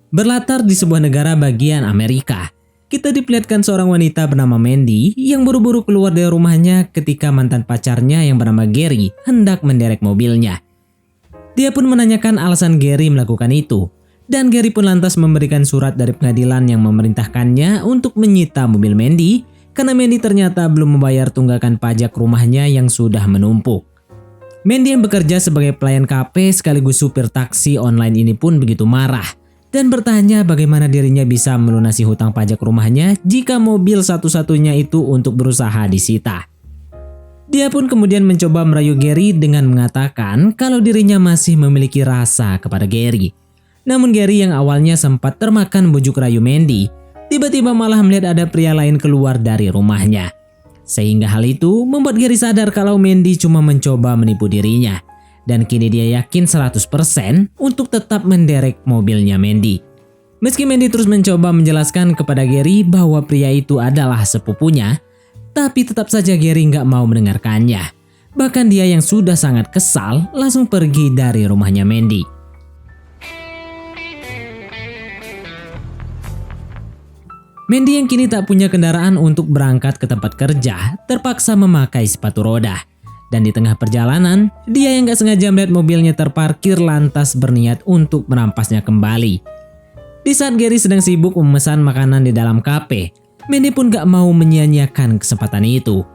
Berlatar di sebuah negara bagian Amerika, kita diperlihatkan seorang wanita bernama Mandy yang buru-buru keluar dari rumahnya ketika mantan pacarnya yang bernama Gary hendak menderek mobilnya. Dia pun menanyakan alasan Gary melakukan itu, dan Gary pun lantas memberikan surat dari pengadilan yang memerintahkannya untuk menyita mobil Mandy karena Mandy ternyata belum membayar tunggakan pajak rumahnya yang sudah menumpuk. Mandy yang bekerja sebagai pelayan kafe sekaligus supir taksi online ini pun begitu marah dan bertanya bagaimana dirinya bisa melunasi hutang pajak rumahnya jika mobil satu-satunya itu untuk berusaha disita. Dia pun kemudian mencoba merayu Gary dengan mengatakan kalau dirinya masih memiliki rasa kepada Gary. Namun Gary yang awalnya sempat termakan bujuk rayu Mandy, tiba-tiba malah melihat ada pria lain keluar dari rumahnya. Sehingga hal itu membuat Gary sadar kalau Mandy cuma mencoba menipu dirinya. Dan kini dia yakin 100% untuk tetap menderek mobilnya Mandy. Meski Mandy terus mencoba menjelaskan kepada Gary bahwa pria itu adalah sepupunya, tapi tetap saja Gary nggak mau mendengarkannya. Bahkan dia yang sudah sangat kesal langsung pergi dari rumahnya Mandy. Mandy yang kini tak punya kendaraan untuk berangkat ke tempat kerja terpaksa memakai sepatu roda. Dan di tengah perjalanan, dia yang gak sengaja melihat mobilnya terparkir lantas berniat untuk merampasnya kembali. Di saat Gary sedang sibuk memesan makanan di dalam kafe, Mandy pun gak mau menyia-nyiakan kesempatan itu.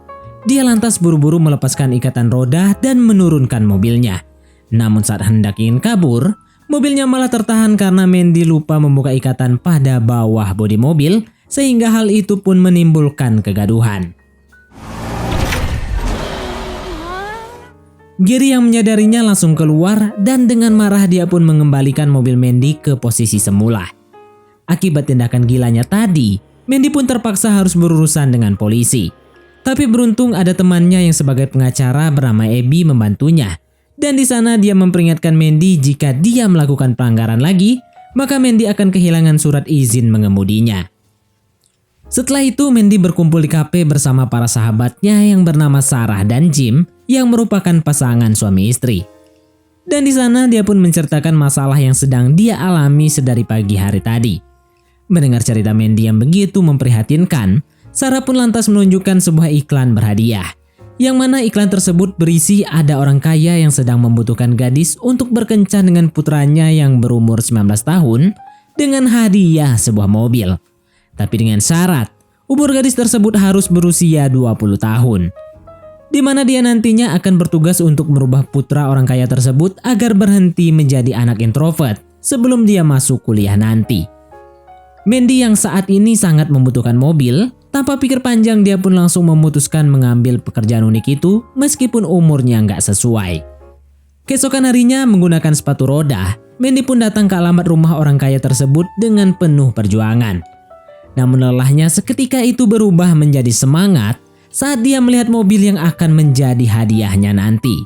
Dia lantas buru-buru melepaskan ikatan roda dan menurunkan mobilnya. Namun saat hendak ingin kabur, mobilnya malah tertahan karena Mandy lupa membuka ikatan pada bawah bodi mobil, sehingga hal itu pun menimbulkan kegaduhan. Gary yang menyadarinya langsung keluar dan dengan marah dia pun mengembalikan mobil Mandy ke posisi semula. Akibat tindakan gilanya tadi, Mandy pun terpaksa harus berurusan dengan polisi. Tapi beruntung ada temannya yang sebagai pengacara bernama Abby membantunya. Dan di sana dia memperingatkan Mandy jika dia melakukan pelanggaran lagi, maka Mandy akan kehilangan surat izin mengemudinya. Setelah itu Mandy berkumpul di kafe bersama para sahabatnya yang bernama Sarah dan Jim yang merupakan pasangan suami istri. Dan di sana dia pun menceritakan masalah yang sedang dia alami sedari pagi hari tadi. Mendengar cerita Mandy yang begitu memprihatinkan, Sarah pun lantas menunjukkan sebuah iklan berhadiah. Yang mana iklan tersebut berisi ada orang kaya yang sedang membutuhkan gadis untuk berkencan dengan putranya yang berumur 19 tahun dengan hadiah sebuah mobil. Tapi dengan syarat, umur gadis tersebut harus berusia 20 tahun. Di mana dia nantinya akan bertugas untuk merubah putra orang kaya tersebut agar berhenti menjadi anak introvert sebelum dia masuk kuliah nanti. Mandy yang saat ini sangat membutuhkan mobil, tanpa pikir panjang dia pun langsung memutuskan mengambil pekerjaan unik itu meskipun umurnya nggak sesuai. Keesokan harinya menggunakan sepatu roda, Mandy pun datang ke alamat rumah orang kaya tersebut dengan penuh perjuangan. Namun lelahnya seketika itu berubah menjadi semangat saat dia melihat mobil yang akan menjadi hadiahnya nanti.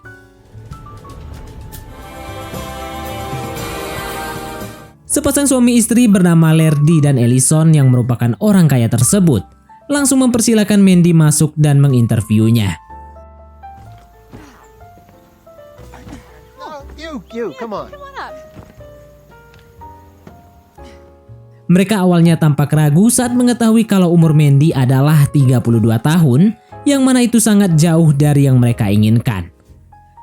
Sepasang suami istri bernama Lerdy dan Ellison yang merupakan orang kaya tersebut langsung mempersilahkan Mandy masuk dan menginterviunya. Come on. Mereka awalnya tampak ragu saat mengetahui kalau umur Mandy adalah 32 tahun, yang mana itu sangat jauh dari yang mereka inginkan.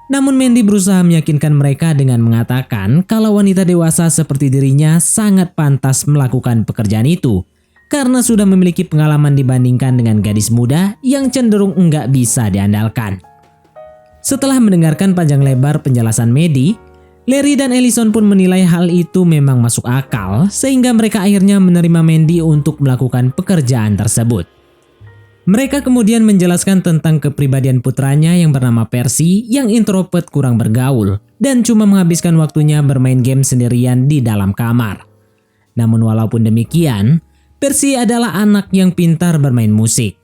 Namun Mandy berusaha meyakinkan mereka dengan mengatakan kalau wanita dewasa seperti dirinya sangat pantas melakukan pekerjaan itu, karena sudah memiliki pengalaman dibandingkan dengan gadis muda yang cenderung enggak bisa diandalkan. Setelah mendengarkan panjang lebar penjelasan Mandy, Larry dan Ellison pun menilai hal itu memang masuk akal sehingga mereka akhirnya menerima Mandy untuk melakukan pekerjaan tersebut. Mereka kemudian menjelaskan tentang kepribadian putranya yang bernama Percy yang introvert kurang bergaul dan cuma menghabiskan waktunya bermain game sendirian di dalam kamar. Namun walaupun demikian, Percy adalah anak yang pintar bermain musik.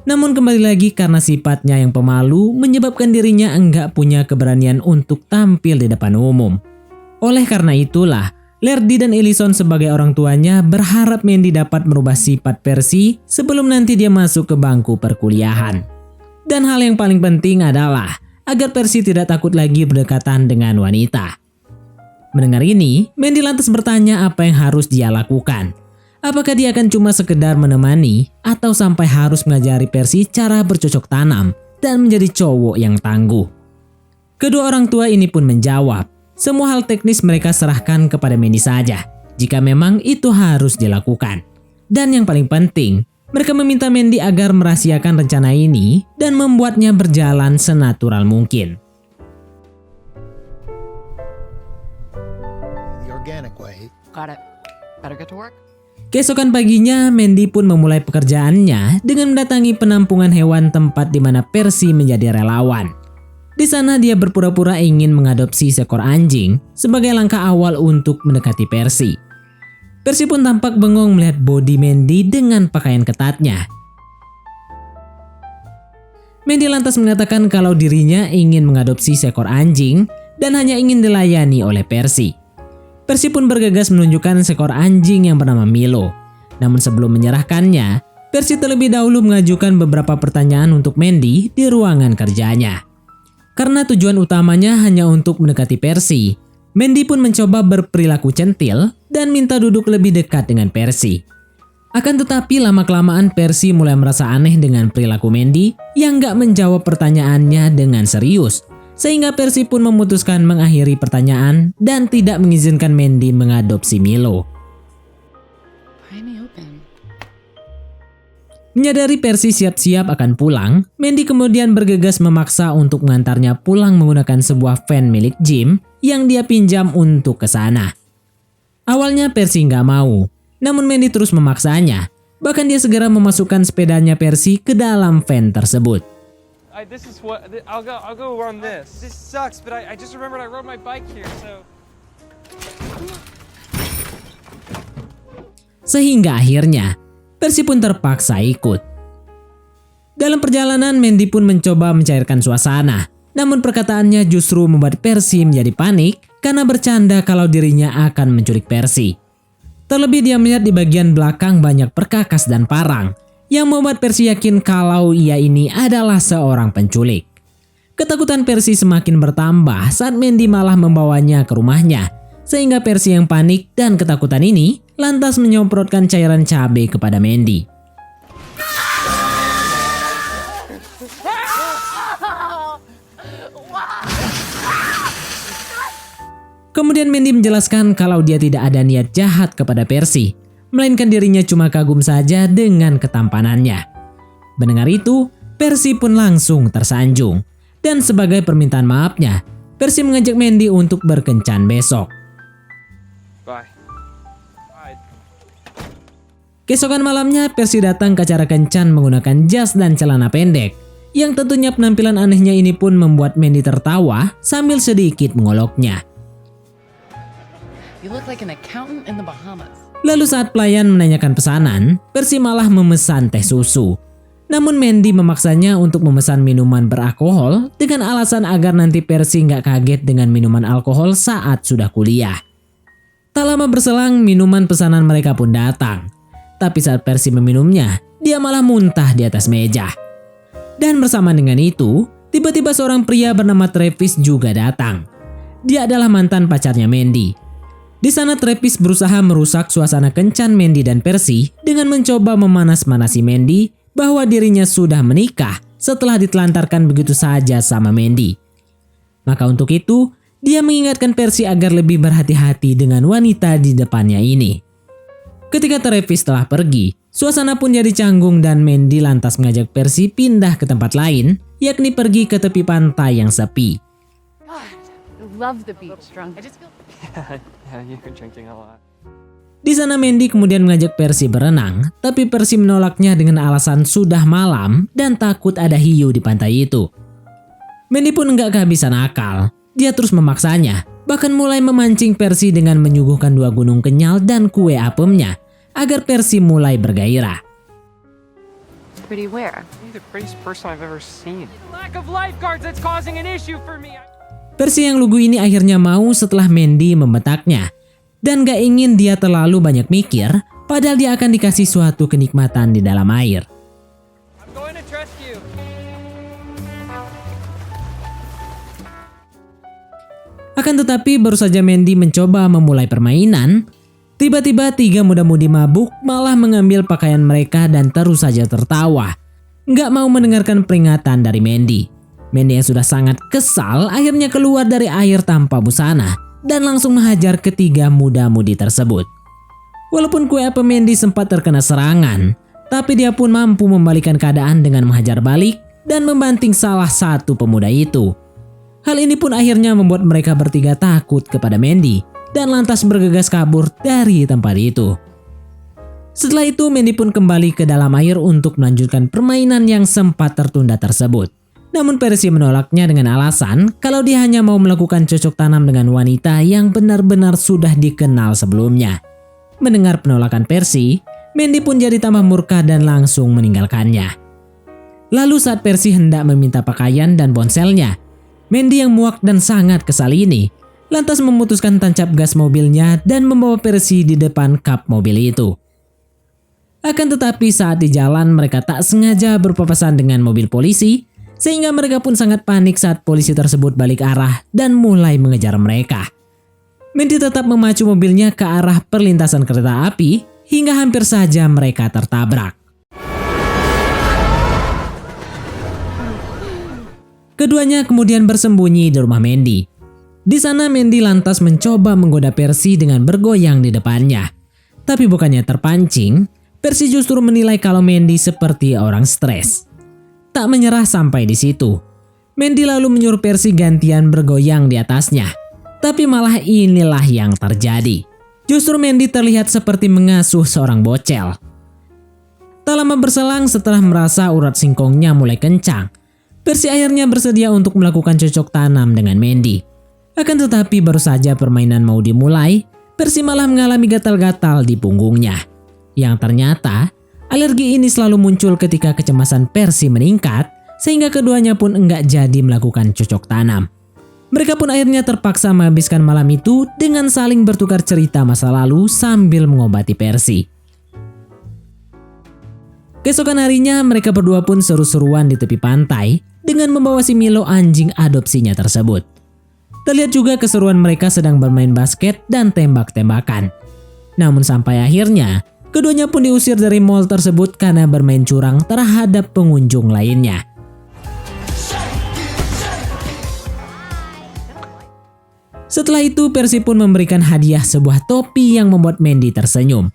Namun kembali lagi karena sifatnya yang pemalu menyebabkan dirinya enggak punya keberanian untuk tampil di depan umum. Oleh karena itulah, Lerdy dan Ellison sebagai orang tuanya berharap Mandy dapat merubah sifat Percy sebelum nanti dia masuk ke bangku perkuliahan. Dan hal yang paling penting adalah agar Percy tidak takut lagi berdekatan dengan wanita. Mendengar ini, Mandy lantas bertanya apa yang harus dia lakukan. Apakah dia akan cuma sekedar menemani atau sampai harus mengajari Percy cara bercocok tanam dan menjadi cowok yang tangguh? Kedua orang tua ini pun menjawab, semua hal teknis mereka serahkan kepada Mandy saja, jika memang itu harus dilakukan. Dan yang paling penting, mereka meminta Mandy agar merahasiakan rencana ini dan membuatnya berjalan senatural mungkin. Got it. Better get to work. Keesokan paginya, Mandy pun memulai pekerjaannya dengan mendatangi penampungan hewan tempat di mana Percy menjadi relawan. Di sana dia berpura-pura ingin mengadopsi seekor anjing sebagai langkah awal untuk mendekati Percy. Percy pun tampak bengong melihat body Mandy dengan pakaian ketatnya. Mandy lantas mengatakan kalau dirinya ingin mengadopsi seekor anjing dan hanya ingin dilayani oleh Percy. Percy pun bergegas menunjukkan seekor anjing yang bernama Milo. Namun sebelum menyerahkannya, Percy terlebih dahulu mengajukan beberapa pertanyaan untuk Mandy di ruangan kerjanya. Karena tujuan utamanya hanya untuk mendekati Percy, Mandy pun mencoba berperilaku centil dan minta duduk lebih dekat dengan Percy. Akan tetapi lama-kelamaan Percy mulai merasa aneh dengan perilaku Mandy yang gak menjawab pertanyaannya dengan serius. Sehingga Percy pun memutuskan mengakhiri pertanyaan dan tidak mengizinkan Mandy mengadopsi Milo. Menyadari Percy siap-siap akan pulang, Mandy kemudian bergegas memaksa untuk mengantarnya pulang menggunakan sebuah van milik Jim yang dia pinjam untuk ke sana. Awalnya Percy nggak mau, namun Mandy terus memaksanya. Bahkan dia segera memasukkan sepedanya Percy ke dalam van tersebut. I'll go run this. This sucks, but I just remembered I rode my bike here, so. Sehingga akhirnya Percy pun terpaksa ikut. Dalam perjalanan Mandy pun mencoba mencairkan suasana, namun perkataannya justru membuat Percy menjadi panik karena bercanda kalau dirinya akan menculik Percy. Terlebih dia melihat di bagian belakang banyak perkakas dan parang yang membuat Percy yakin kalau ia ini adalah seorang penculik. Ketakutan Percy semakin bertambah saat Mandy malah membawanya ke rumahnya, sehingga Percy yang panik dan ketakutan ini lantas menyemprotkan cairan cabai kepada Mandy. Kemudian Mandy menjelaskan kalau dia tidak ada niat jahat kepada Percy, melainkan dirinya cuma kagum saja dengan ketampanannya. Mendengar itu, Percy pun langsung tersanjung. Dan sebagai permintaan maafnya, Percy mengajak Mandy untuk berkencan besok. Bye. Bye. Keesokan malamnya, Percy datang ke acara kencan menggunakan jas dan celana pendek. Yang tentunya penampilan anehnya ini pun membuat Mandy tertawa sambil sedikit mengoloknya. You look like an accountant in the Bahamas. Lalu saat pelayan menanyakan pesanan, Percy malah memesan teh susu. Namun Mandy memaksanya untuk memesan minuman beralkohol dengan alasan agar nanti Percy nggak kaget dengan minuman alkohol saat sudah kuliah. Tak lama berselang, minuman pesanan mereka pun datang. Tapi saat Percy meminumnya, dia malah muntah di atas meja. Dan bersama dengan itu, tiba-tiba seorang pria bernama Travis juga datang. Dia adalah mantan pacarnya Mandy. Di sana Travis berusaha merusak suasana kencan Mandy dan Percy dengan mencoba memanas-manasi Mandy bahwa dirinya sudah menikah setelah ditelantarkan begitu saja sama Mandy. Maka untuk itu, dia mengingatkan Percy agar lebih berhati-hati dengan wanita di depannya ini. Ketika Travis telah pergi, suasana pun jadi canggung dan Mandy lantas mengajak Percy pindah ke tempat lain, yakni pergi ke tepi pantai yang sepi. Love the beach drunk. I just feel Yeah, you're drinking a lot. Di sana Mandy kemudian mengajak Percy berenang, tapi Percy menolaknya dengan alasan sudah malam dan takut ada hiu di pantai itu. Mandy pun nggak kehabisan akal. Dia terus memaksanya, bahkan mulai memancing Percy dengan menyuguhkan 2 gunung kenyal dan kue apemnya agar Percy mulai bergairah. pretty where? You're the prettiest person I've ever seen. Lack of lifeguards that's causing an issue for me. Percy yang lugu ini akhirnya mau setelah Mandy membetaknya. Dan gak ingin dia terlalu banyak mikir, padahal dia akan dikasih suatu kenikmatan di dalam air. I'm going to trust you. Akan tetapi baru saja Mandy mencoba memulai permainan, tiba-tiba 3 muda-mudi mabuk malah mengambil pakaian mereka dan terus saja tertawa. Nggak mau mendengarkan peringatan dari Mandy. Mandy yang sudah sangat kesal akhirnya keluar dari air tanpa busana dan langsung menghajar ketiga muda-mudi tersebut. Walaupun kue apa Mandy sempat terkena serangan, tapi dia pun mampu membalikan keadaan dengan menghajar balik dan membanting salah satu pemuda itu. Hal ini pun akhirnya membuat mereka bertiga takut kepada Mandy dan lantas bergegas kabur dari tempat itu. Setelah itu Mandy pun kembali ke dalam air untuk melanjutkan permainan yang sempat tertunda tersebut. Namun Percy menolaknya dengan alasan kalau dia hanya mau melakukan cocok tanam dengan wanita yang benar-benar sudah dikenal sebelumnya. Mendengar penolakan Percy, Mandy pun jadi tambah murka dan langsung meninggalkannya. Lalu saat Percy hendak meminta pakaian dan ponselnya, Mandy yang muak dan sangat kesal ini lantas memutuskan tancap gas mobilnya dan membawa Percy di depan kap mobil itu. Akan tetapi saat di jalan mereka tak sengaja berpapasan dengan mobil polisi, sehingga mereka pun sangat panik saat polisi tersebut balik arah dan mulai mengejar mereka. Mandy tetap memacu mobilnya ke arah perlintasan kereta api hingga hampir saja mereka tertabrak. Keduanya kemudian bersembunyi di rumah Mandy. Di sana Mandy lantas mencoba menggoda Percy dengan bergoyang di depannya. Tapi bukannya terpancing, Percy justru menilai kalau Mandy seperti orang stres. Tak menyerah sampai di situ, Mandy lalu menyuruh Percy gantian bergoyang di atasnya. Tapi malah inilah yang terjadi. Justru Mandy terlihat seperti mengasuh seorang bocel. Tak lama berselang setelah merasa urat singkongnya mulai kencang, Percy akhirnya bersedia untuk melakukan cocok tanam dengan Mandy. Akan tetapi baru saja permainan mau dimulai, Percy malah mengalami gatal-gatal di punggungnya. Yang ternyata, alergi ini selalu muncul ketika kecemasan Percy meningkat, sehingga keduanya pun enggak jadi melakukan cocok tanam. Mereka pun akhirnya terpaksa menghabiskan malam itu dengan saling bertukar cerita masa lalu sambil mengobati Percy. Keesokan harinya mereka berdua pun seru-seruan di tepi pantai dengan membawa si Milo anjing adopsinya tersebut. Terlihat juga keseruan mereka sedang bermain basket dan tembak-tembakan. Namun sampai akhirnya, keduanya pun diusir dari mall tersebut karena bermain curang terhadap pengunjung lainnya. Setelah itu Percy pun memberikan hadiah sebuah topi yang membuat Mandy tersenyum.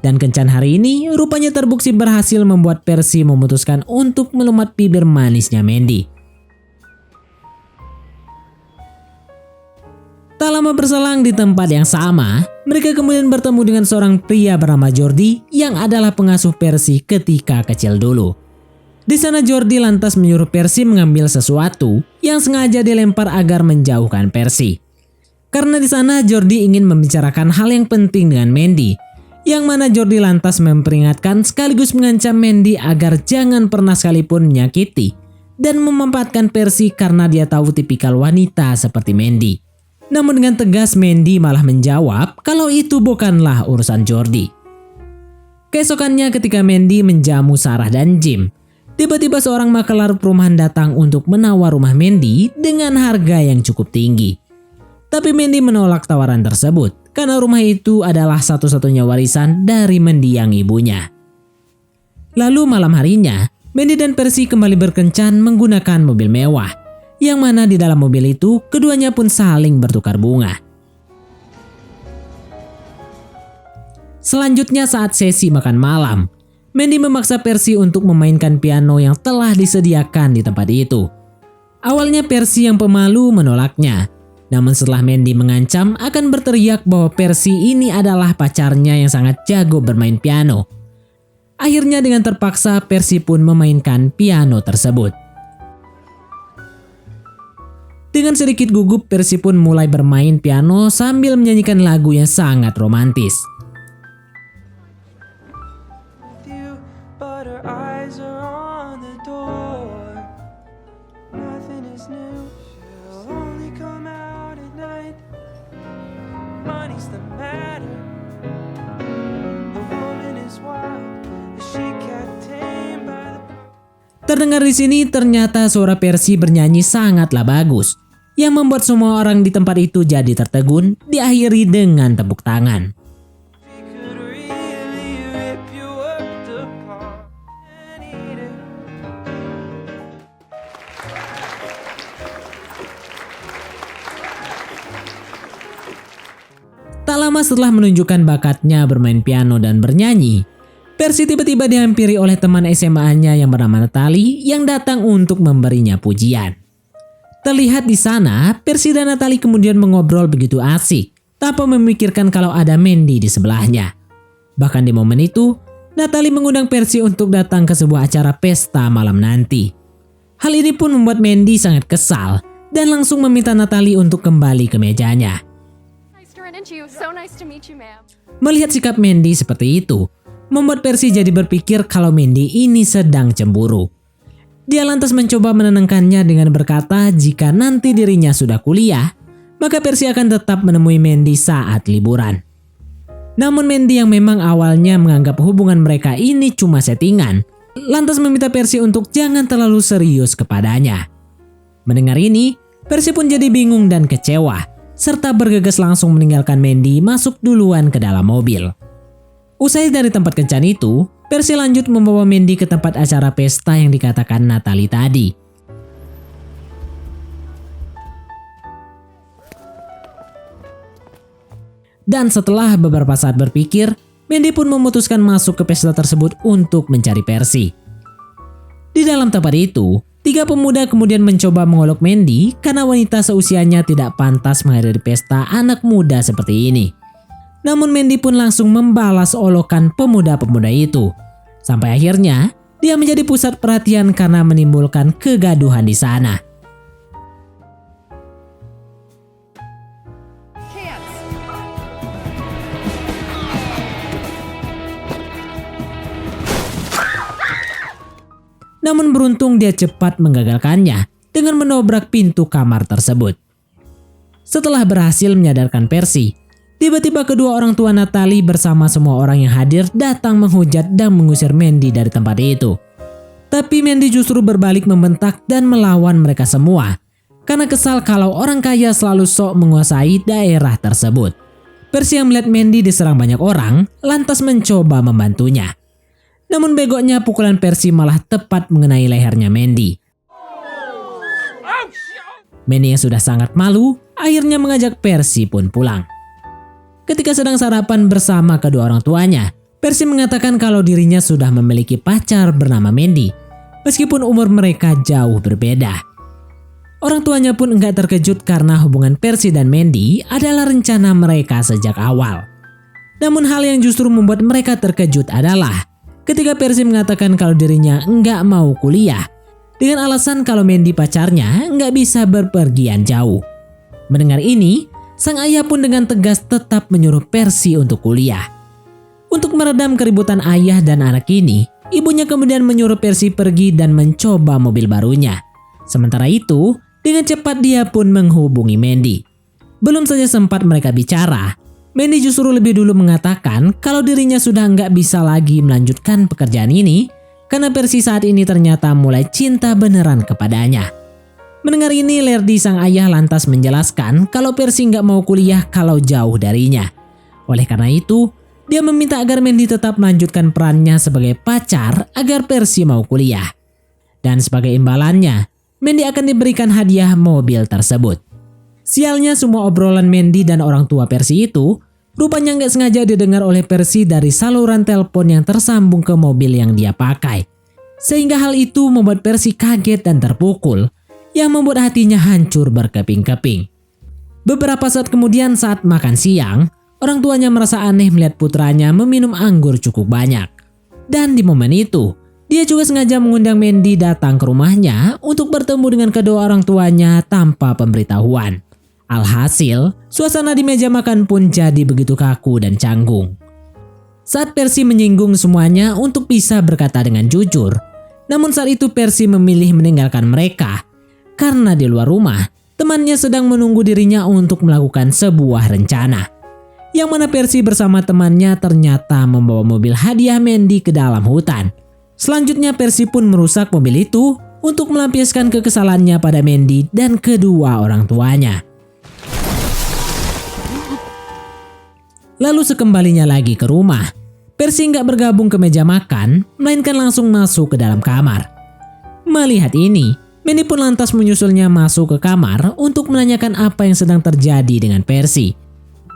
Dan kencan hari ini rupanya terbukti berhasil membuat Percy memutuskan untuk melumat bibir manisnya Mandy. Tak lama berselang di tempat yang sama, mereka kemudian bertemu dengan seorang pria bernama Jordi yang adalah pengasuh Percy ketika kecil dulu. Di sana Jordi lantas menyuruh Percy mengambil sesuatu yang sengaja dilempar agar menjauhkan Percy. Karena di sana Jordi ingin membicarakan hal yang penting dengan Mandy, yang mana Jordi lantas memperingatkan sekaligus mengancam Mandy agar jangan pernah sekalipun menyakiti dan memanfaatkan Percy karena dia tahu tipikal wanita seperti Mandy. Namun dengan tegas Mandy malah menjawab kalau itu bukanlah urusan Jordi. Keesokannya ketika Mandy menjamu Sarah dan Jim, tiba-tiba seorang makelar perumahan datang untuk menawar rumah Mandy dengan harga yang cukup tinggi. Tapi Mandy menolak tawaran tersebut karena rumah itu adalah satu-satunya warisan dari mendiang ibunya. Lalu malam harinya, Mandy dan Percy kembali berkencan menggunakan mobil mewah, yang mana di dalam mobil itu keduanya pun saling bertukar bunga. Selanjutnya saat sesi makan malam, Mandy memaksa Percy untuk memainkan piano yang telah disediakan di tempat itu. Awalnya Percy yang pemalu menolaknya. Namun setelah Mandy mengancam akan berteriak bahwa Percy ini adalah pacarnya yang sangat jago bermain piano, akhirnya dengan terpaksa Percy pun memainkan piano tersebut. Dengan sedikit gugup Percy pun mulai bermain piano sambil menyanyikan lagu yang sangat romantis. Terdengar di sini ternyata suara Percy bernyanyi sangatlah bagus. yang membuat semua orang di tempat itu jadi tertegun, diakhiri dengan tepuk tangan. Tak lama setelah menunjukkan bakatnya bermain piano dan bernyanyi, Percy tiba-tiba dihampiri oleh teman SMA-nya yang bernama Natalie yang datang untuk memberinya pujian. Terlihat di sana, Percy dan Natalie kemudian mengobrol begitu asik, tanpa memikirkan kalau ada Mandy di sebelahnya. Bahkan di momen itu, Natalie mengundang Percy untuk datang ke sebuah acara pesta malam nanti. Hal ini pun membuat Mandy sangat kesal dan langsung meminta Natalie untuk kembali ke mejanya. So nice to meet you, ma'am. Melihat sikap Mandy seperti itu, membuat Percy jadi berpikir kalau Mandy ini sedang cemburu. Dia lantas mencoba menenangkannya dengan berkata jika nanti dirinya sudah kuliah, maka Percy akan tetap menemui Mandy saat liburan. Namun Mandy yang memang awalnya menganggap hubungan mereka ini cuma settingan, lantas meminta Percy untuk jangan terlalu serius kepadanya. Mendengar ini, Percy pun jadi bingung dan kecewa, serta bergegas langsung meninggalkan Mandy masuk duluan ke dalam mobil. Usai dari tempat kencan itu, Percy lanjut membawa Mandy ke tempat acara pesta yang dikatakan Natalie tadi. Dan setelah beberapa saat berpikir, Mandy pun memutuskan masuk ke pesta tersebut untuk mencari Percy. Di dalam tempat itu, 3 pemuda kemudian mencoba mengolok Mandy karena wanita seusianya tidak pantas menghadiri pesta anak muda seperti ini. Namun Mandy pun langsung membalas olokan pemuda-pemuda itu. Sampai akhirnya, dia menjadi pusat perhatian karena menimbulkan kegaduhan di sana. Namun beruntung dia cepat menggagalkannya dengan menobrak pintu kamar tersebut. Setelah berhasil menyadarkan Percy, tiba-tiba kedua orang tua Natalie bersama semua orang yang hadir datang menghujat dan mengusir Mandy dari tempat itu. Tapi Mandy justru berbalik membentak dan melawan mereka semua karena kesal kalau orang kaya selalu sok menguasai daerah tersebut. Percy yang melihat Mandy diserang banyak orang lantas mencoba membantunya. Namun begoknya pukulan Percy malah tepat mengenai lehernya Mandy. Mandy yang sudah sangat malu akhirnya mengajak Percy pun pulang. Ketika sedang sarapan bersama kedua orang tuanya, Percy mengatakan kalau dirinya sudah memiliki pacar bernama Mandy, meskipun umur mereka jauh berbeda. Orang tuanya pun enggak terkejut karena hubungan Percy dan Mandy adalah rencana mereka sejak awal. Namun hal yang justru membuat mereka terkejut adalah ketika Percy mengatakan kalau dirinya enggak mau kuliah dengan alasan kalau Mandy pacarnya enggak bisa berpergian jauh. Mendengar ini, sang ayah pun dengan tegas tetap menyuruh Percy untuk kuliah. Untuk meredam keributan ayah dan anak ini, ibunya kemudian menyuruh Percy pergi dan mencoba mobil barunya. Sementara itu, dengan cepat dia pun menghubungi Mandy. Belum saja sempat mereka bicara, Mandy justru lebih dulu mengatakan kalau dirinya sudah nggak bisa lagi melanjutkan pekerjaan ini karena Percy saat ini ternyata mulai cinta beneran kepadanya. Mendengar ini, Lerdy sang ayah lantas menjelaskan kalau Percy nggak mau kuliah kalau jauh darinya. Oleh karena itu, dia meminta agar Mandy tetap melanjutkan perannya sebagai pacar agar Percy mau kuliah. Dan sebagai imbalannya, Mandy akan diberikan hadiah mobil tersebut. Sialnya semua obrolan Mandy dan orang tua Percy itu rupanya nggak sengaja didengar oleh Percy dari saluran telepon yang tersambung ke mobil yang dia pakai. Sehingga hal itu membuat Percy kaget dan terpukul, yang membuat hatinya hancur berkeping-keping. Beberapa saat kemudian saat makan siang, orang tuanya merasa aneh melihat putranya meminum anggur cukup banyak. Dan di momen itu, dia juga sengaja mengundang Mandy datang ke rumahnya untuk bertemu dengan kedua orang tuanya tanpa pemberitahuan. Alhasil, suasana di meja makan pun jadi begitu kaku dan canggung. Saat Percy menyinggung semuanya untuk bisa berkata dengan jujur, namun saat itu Percy memilih meninggalkan mereka karena di luar rumah, temannya sedang menunggu dirinya untuk melakukan sebuah rencana. Yang mana Percy bersama temannya ternyata membawa mobil hadiah Mandy ke dalam hutan. Selanjutnya Percy pun merusak mobil itu untuk melampiaskan kekesalannya pada Mandy dan kedua orang tuanya. Lalu sekembalinya lagi ke rumah, Percy nggak bergabung ke meja makan, melainkan langsung masuk ke dalam kamar. Melihat ini, Mandy pun lantas menyusulnya masuk ke kamar untuk menanyakan apa yang sedang terjadi dengan Percy.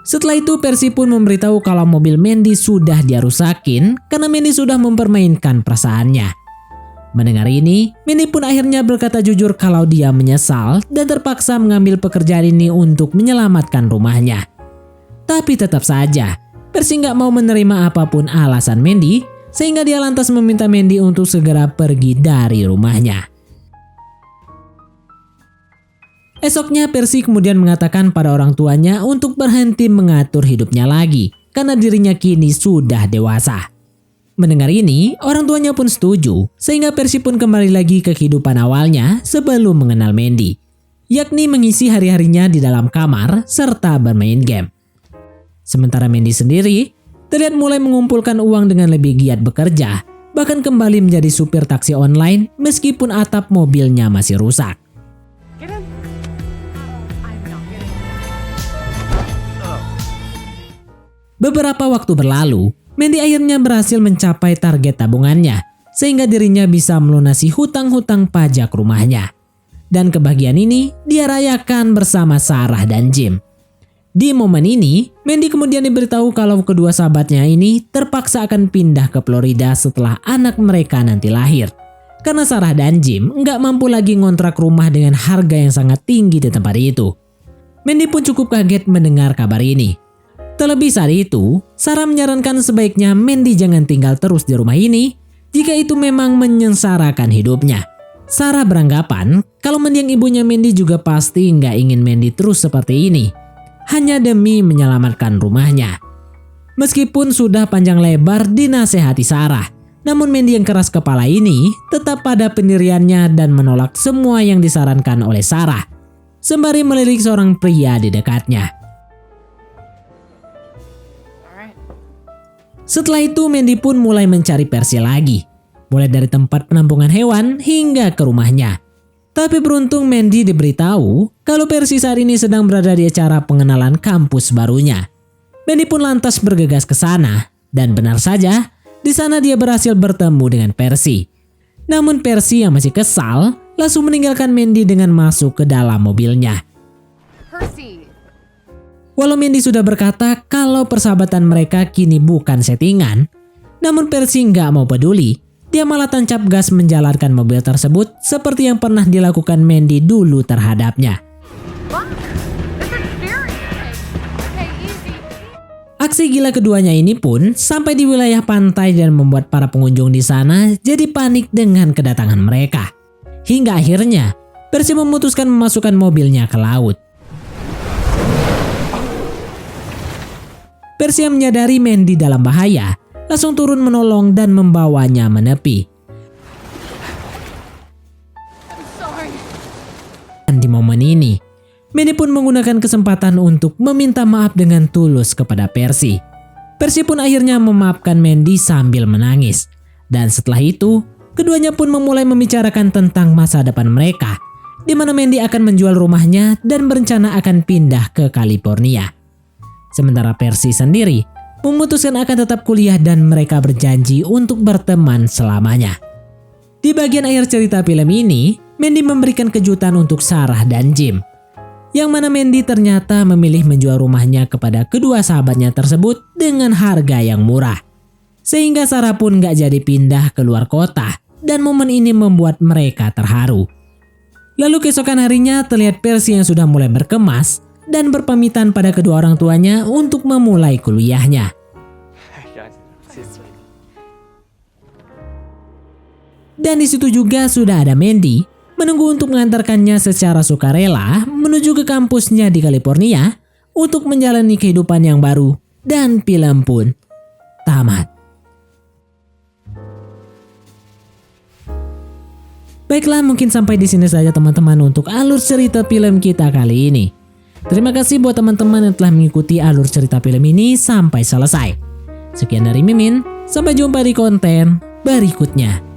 Setelah itu Percy pun memberitahu kalau mobil Mandy sudah dia rusakin karena Mandy sudah mempermainkan perasaannya. Mendengar ini, Mandy pun akhirnya berkata jujur kalau dia menyesal dan terpaksa mengambil pekerjaan ini untuk menyelamatkan rumahnya. Tapi tetap saja, Percy nggak mau menerima apapun alasan Mandy, sehingga dia lantas meminta Mandy untuk segera pergi dari rumahnya. Esoknya Percy kemudian mengatakan pada orang tuanya untuk berhenti mengatur hidupnya lagi, karena dirinya kini sudah dewasa. Mendengar ini, orang tuanya pun setuju, sehingga Percy pun kembali lagi ke kehidupan awalnya sebelum mengenal Mandy, yakni mengisi hari-harinya di dalam kamar serta bermain game. Sementara Mandy sendiri terlihat mulai mengumpulkan uang dengan lebih giat bekerja, bahkan kembali menjadi supir taksi online meskipun atap mobilnya masih rusak. Get in. I'm not getting Beberapa waktu berlalu, Mandy akhirnya berhasil mencapai target tabungannya, sehingga dirinya bisa melunasi hutang-hutang pajak rumahnya. Dan kebahagiaan ini dia rayakan bersama Sarah dan Jim. Di momen ini, Mandy kemudian diberitahu kalau kedua sahabatnya ini terpaksa akan pindah ke Florida setelah anak mereka nanti lahir. Karena Sarah dan Jim nggak mampu lagi ngontrak rumah dengan harga yang sangat tinggi di tempat itu. Mandy pun cukup kaget mendengar kabar ini. Terlebih saat itu, Sarah menyarankan sebaiknya Mandy jangan tinggal terus di rumah ini jika itu memang menyengsarakan hidupnya. Sarah beranggapan kalau mendiang ibunya Mandy juga pasti nggak ingin Mandy terus seperti ini, hanya demi menyelamatkan rumahnya. Meskipun sudah panjang lebar dinasehati Sarah, namun Mandy yang keras kepala ini tetap pada pendiriannya dan menolak semua yang disarankan oleh Sarah, sembari melirik seorang pria di dekatnya. Setelah itu Mandy pun mulai mencari Percy lagi, mulai dari tempat penampungan hewan hingga ke rumahnya. Tapi beruntung Mandy diberitahu kalau Percy saat ini sedang berada di acara pengenalan kampus barunya. Mandy pun lantas bergegas ke sana dan benar saja di sana dia berhasil bertemu dengan Percy. Namun Percy yang masih kesal langsung meninggalkan Mandy dengan masuk ke dalam mobilnya. Percy! Walau Mandy sudah berkata kalau persahabatan mereka kini bukan settingan, namun Percy nggak mau peduli. Dia malah tancap gas menjalankan mobil tersebut seperti yang pernah dilakukan Mandy dulu terhadapnya. Aksi gila keduanya ini pun sampai di wilayah pantai dan membuat para pengunjung di sana jadi panik dengan kedatangan mereka. Hingga akhirnya Percy memutuskan memasukkan mobilnya ke laut. Percy yang menyadari Mandy dalam bahaya langsung turun menolong dan membawanya menepi. Dan di momen ini, Mandy pun menggunakan kesempatan untuk meminta maaf dengan tulus kepada Percy. Percy pun akhirnya memaafkan Mandy sambil menangis. Dan setelah itu, keduanya pun memulai membicarakan tentang masa depan mereka, di mana Mandy akan menjual rumahnya dan berencana akan pindah ke California. Sementara Percy sendiri memutuskan akan tetap kuliah dan mereka berjanji untuk berteman selamanya. Di bagian akhir cerita film ini, Mandy memberikan kejutan untuk Sarah dan Jim, yang mana Mandy ternyata memilih menjual rumahnya kepada kedua sahabatnya tersebut dengan harga yang murah. Sehingga Sarah pun gak jadi pindah ke luar kota, dan momen ini membuat mereka terharu. Lalu keesokan harinya terlihat Percy yang sudah mulai berkemas dan berpamitan pada kedua orang tuanya untuk memulai kuliahnya. Dan di situ juga sudah ada Mandy menunggu untuk mengantarkannya secara sukarela menuju ke kampusnya di California untuk menjalani kehidupan yang baru, dan film pun tamat. Baiklah, mungkin sampai di sini saja teman-teman untuk alur cerita film kita kali ini. Terima kasih buat teman-teman yang telah mengikuti alur cerita film ini sampai selesai. Sekian dari Mimin, sampai jumpa di konten berikutnya.